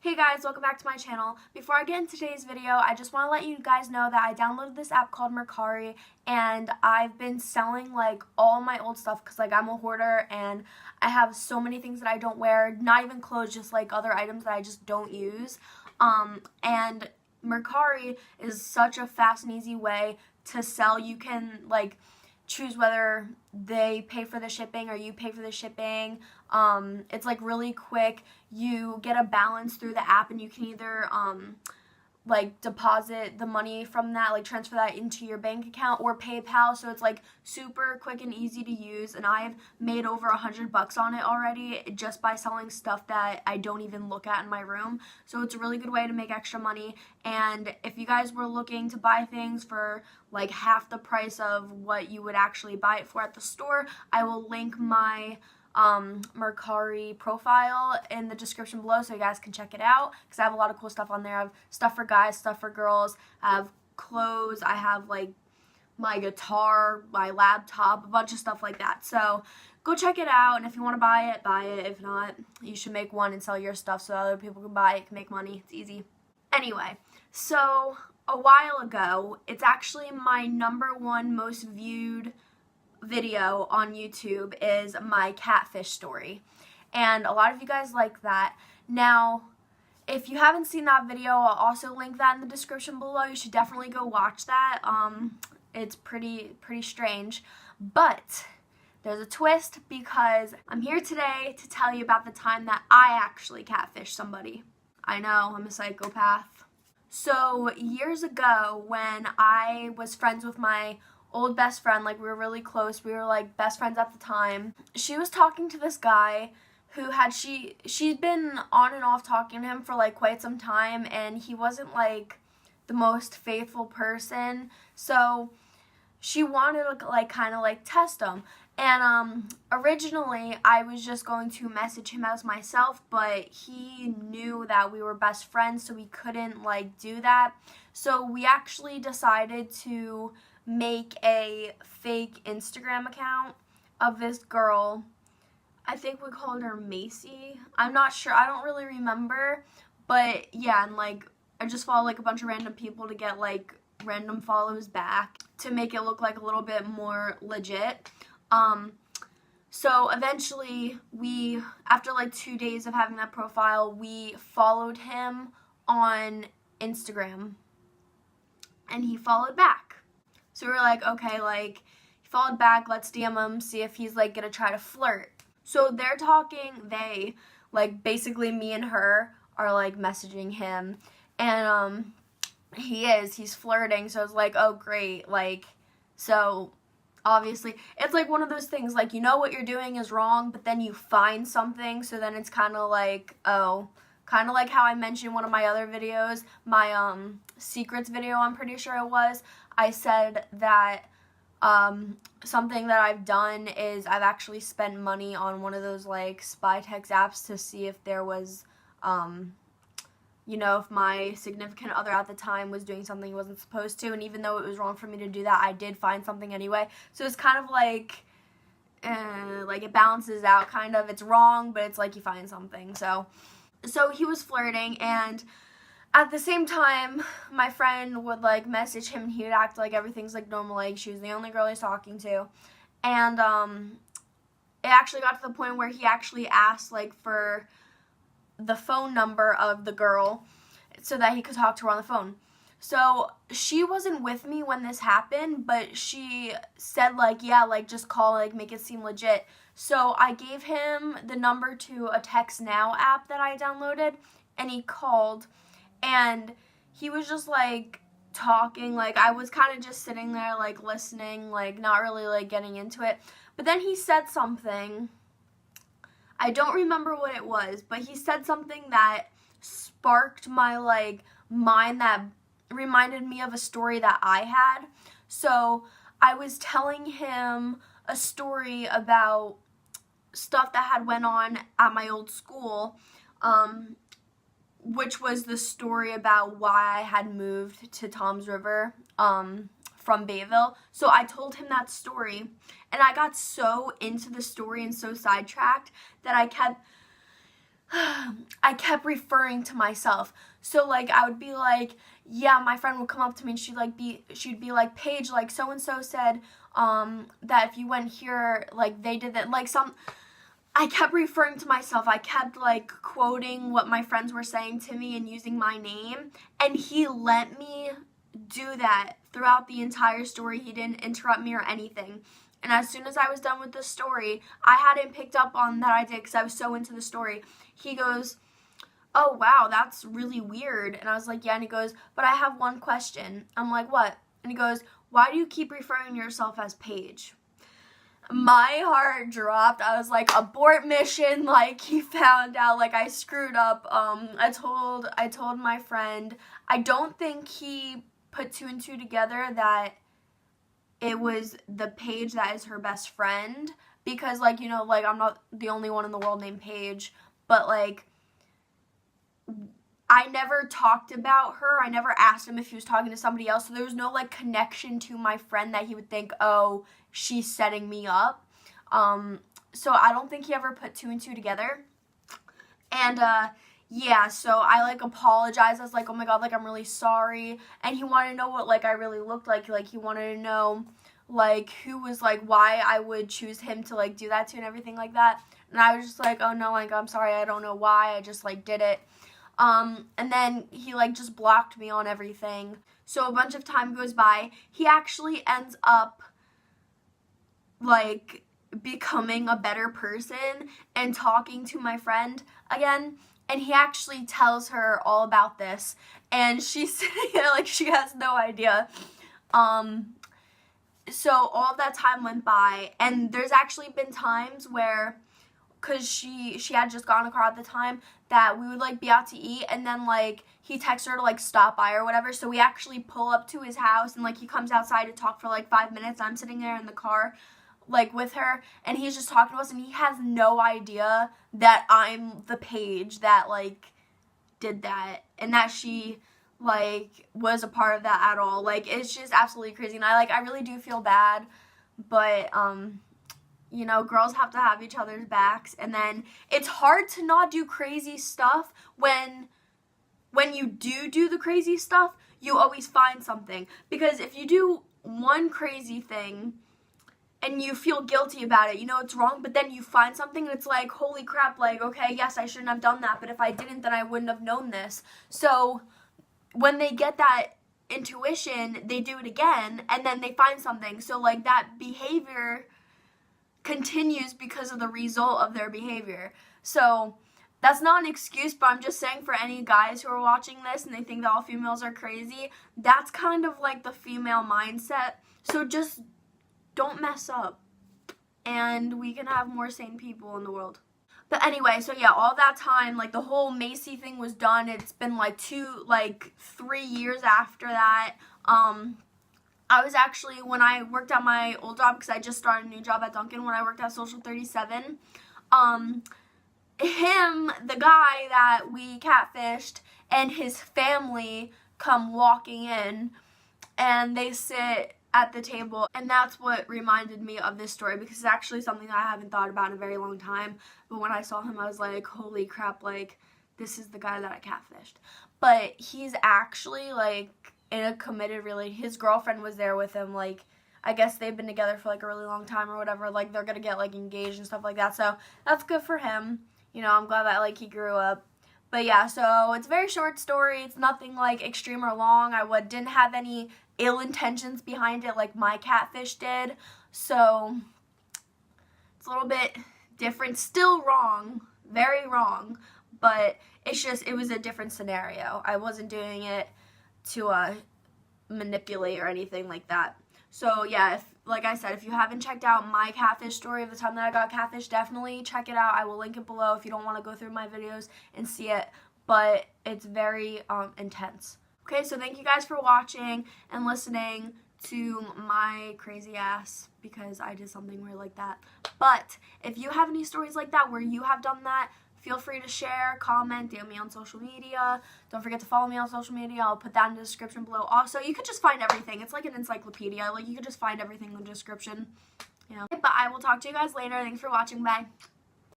Hey guys, welcome back to my channel. Before I get into today's video, I just want to let you guys know that I downloaded this app called Mercari, and I've been selling like all my old stuff because like I'm a hoarder and I have so many things that I don't wear, not even clothes, just like other items that I just don't use. And Mercari is such a fast and easy way to sell. You can like choose whether they pay for the shipping or you pay for the shipping. It's like really quick. You get a balance through the app and you can either like deposit the money from that, like transfer that into your bank account or PayPal. So it's like super quick and easy to use, and I've made over $100 on it already just by selling stuff that I don't even look at in my room. So it's a really good way to make extra money. And if you guys were looking to buy things for like half the price of what you would actually buy it for at the store, I will link my Mercari profile in the description below so you guys can check it out, because I have a lot of cool stuff on there. I have stuff for guys, stuff for girls, I have clothes, I have like my guitar, my laptop, a bunch of stuff like that. So go check it out, and if you want to buy it, buy it. If not, you should make one and sell your stuff so other people can buy it, can make money. It's easy. Anyway, so a while ago, it's actually my #1 most viewed video on YouTube is my catfish story, and a lot of you guys like that. Now, if you haven't seen that video, I'll also link that in the description below. You should definitely go watch that. It's pretty strange, but there's a twist, because I'm here today to tell you about the time that I actually catfished somebody. I know, I'm a psychopath. So years ago, when I was friends with my old best friend, like we were really close, we were like best friends at the time, she was talking to this guy who she'd been on and off talking to him for like quite some time, and he wasn't like the most faithful person, so she wanted to like kind of like test him. And originally I was just going to message him as myself, but he knew that we were best friends, so we couldn't like do that. So we actually decided to make a fake Instagram account of this girl. I think we called her Macy. I'm not sure. I don't really remember. But yeah, and like I just followed like a bunch of random people to get like random follows back to make it look like a little bit more legit. So eventually after like 2 days of having that profile, we followed him on Instagram, and he followed back. So we were like, okay, like, he followed back, let's DM him, see if he's, like, gonna try to flirt. So they're talking, like, basically me and her are, like, messaging him, and, he's flirting, so it's like, oh, great, like, so, obviously, it's, like, one of those things, like, you know what you're doing is wrong, but then you find something, so then it's kind of like, oh, kind of like how I mentioned one of my other videos, my, secrets video, I'm pretty sure it was. I said that something that I've done is I've actually spent money on one of those like spy text apps to see if there was, you know, if my significant other at the time was doing something he wasn't supposed to, and even though it was wrong for me to do that, I did find something anyway. So it's kind of like it balances out, kind of. It's wrong, but it's like you find something. So he was flirting, and at the same time, my friend would, like, message him, and he would act like everything's, like, normal, like, she was the only girl he's talking to. And, it actually got to the point where he actually asked, like, for the phone number of the girl so that he could talk to her on the phone. So she wasn't with me when this happened, but she said, like, yeah, like, just call, like, make it seem legit. So I gave him the number to a Text Now app that I downloaded, and he called. And he was just, like, talking, like, I was kind of just sitting there, like, listening, like, not really, like, getting into it. But then he said something, I don't remember what it was, but he said something that sparked my, like, mind, that reminded me of a story that I had. So I was telling him a story about stuff that had went on at my old school, which was the story about why I had moved to Toms River from Bayville. So I told him that story, and I got so into the story and so sidetracked that I kept I kept referring to myself. So like I would be like, yeah, my friend would come up to me and she'd be like, Paige, like so and so said that if you went here, like they did that, like I kept referring to myself. I kept like quoting what my friends were saying to me and using my name, and he let me do that throughout the entire story. He didn't interrupt me or anything. And as soon as I was done with the story, I hadn't picked up on that I did because I was so into the story. He goes, oh wow, that's really weird. And I was like, yeah. And he goes, but I have one question. I'm like, what? And he goes, why do you keep referring to yourself as Paige? My heart dropped. I was like, abort mission. Like, he found out, like, I screwed up. I told my friend. I don't think he put two and two together that it was the Paige that is her best friend, because, like, you know, like, I'm not the only one in the world named Paige, but, like, I never talked about her. I never asked him if he was talking to somebody else, so there was no, like, connection to my friend that he would think, oh, she's setting me up. So I don't think he ever put two and two together. And, yeah, so I, like, apologized. I was like, oh my god, like, I'm really sorry. And he wanted to know what, like, I really looked like. Like, he wanted to know, like, who was, like, why I would choose him to, like, do that to and everything like that. And I was just like, oh no, like, I'm sorry, I don't know why. I just, like, did it. And then he, like, just blocked me on everything. So a bunch of time goes by. He actually ends up, like, becoming a better person and talking to my friend again. And he actually tells her all about this. And she's sitting there like she has no idea. So all of that time went by. And there's actually been times where, because she had just gotten a car at the time, that we would, like, be out to eat, and then, like, he texts her to, like, stop by or whatever, so we actually pull up to his house, and, like, he comes outside to talk for, like, 5 minutes. I'm sitting there in the car, like, with her, and he's just talking to us, and he has no idea that I'm the Paige that, like, did that, and that she, like, was a part of that at all. Like, it's just absolutely crazy, and I really do feel bad, but, you know, girls have to have each other's backs, and then it's hard to not do crazy stuff when you do the crazy stuff, you always find something. Because if you do one crazy thing and you feel guilty about it, you know it's wrong, but then you find something and it's like, holy crap, like, okay, yes, I shouldn't have done that, but if I didn't, then I wouldn't have known this. So when they get that intuition, they do it again, and then they find something. So, like, that behavior continues because of the result of their behavior. So that's not an excuse, but I'm just saying, for any guys who are watching this and they think that all females are crazy, that's kind of like the female mindset. So just don't mess up, and we can have more sane people in the world. But anyway, so yeah, all that time, like, the whole Macy thing was done. It's been like 3 years after that. I was actually, when I worked at my old job, because I just started a new job at Dunkin', when I worked at Social 37, the guy that we catfished, and his family come walking in, and they sit at the table, and that's what reminded me of this story, because it's actually something that I haven't thought about in a very long time. But when I saw him, I was like, holy crap, like, this is the guy that I catfished. But he's actually, like, in a committed relationship. His girlfriend was there with him. Like, I guess they've been together for, like, a really long time or whatever. Like, they're gonna get, like, engaged and stuff like that. So that's good for him. You know, I'm glad that, like, he grew up. But yeah, so it's a very short story. It's nothing, like, extreme or long. I didn't have any ill intentions behind it like my catfish did. So it's a little bit different. Still wrong. Very wrong. But it's just, it was a different scenario. I wasn't doing it to manipulate or anything like that. So yeah, like I said, if you haven't checked out my catfish story of the time that I got catfished, definitely check it out. I will link it below if you don't want to go through my videos and see it, but it's very intense. Okay, so thank you guys for watching and listening to my crazy ass, because I did something weird like that. But if you have any stories like that where you have done that, feel free to share, comment, DM me on social media. Don't forget to follow me on social media. I'll put that in the description below. Also, you could just find everything. It's like an encyclopedia. Like, you could just find everything in the description. Yeah. But I will talk to you guys later. Thanks for watching. Bye.